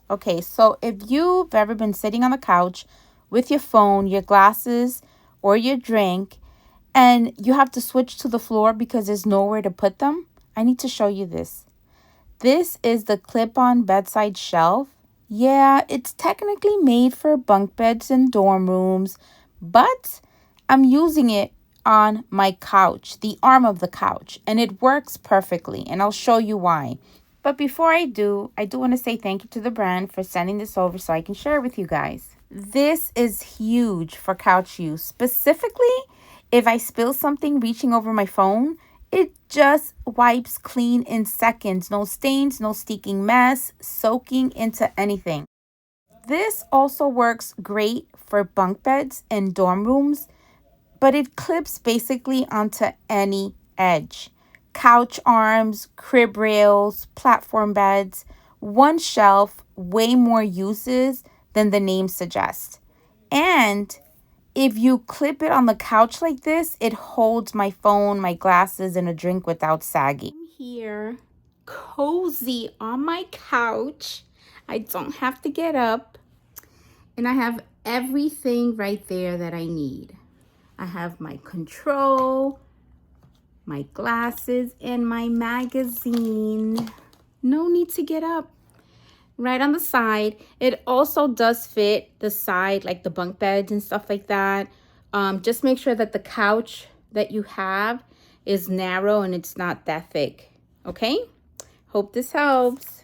Okay, so if you've ever been sitting on the couch with your phone, your glasses, or your drink, and you have to switch to the floor because there's nowhere to put them, I need to show you this. This is the clip-on bedside shelf. Yeah, it's technically made for bunk beds and dorm rooms, but I'm using it on my couch, the arm of the couch, and it works perfectly, and I'll show you why. But before I do want to say thank you to the brand for sending this over so I can share it with you guys. This is huge for couch use. Specifically, if I spill something reaching over my phone, it just wipes clean in seconds. No stains, no sticking mess, soaking into anything. This also works great for bunk beds and dorm rooms, but it clips basically onto any edge. Couch arms, crib rails, platform beds, one shelf, way more uses than the name suggests. And if you clip it on the couch like this, it holds my phone, my glasses, and a drink without sagging. I'm here, cozy on my couch. I don't have to get up. And I have everything right there that I need. I have my control, my glasses, and my magazine. No need to get up. Right on the side. It also does fit the side, like the bunk beds and stuff like that. Just make sure that the couch that you have is narrow and it's not that thick. Okay? Hope this helps.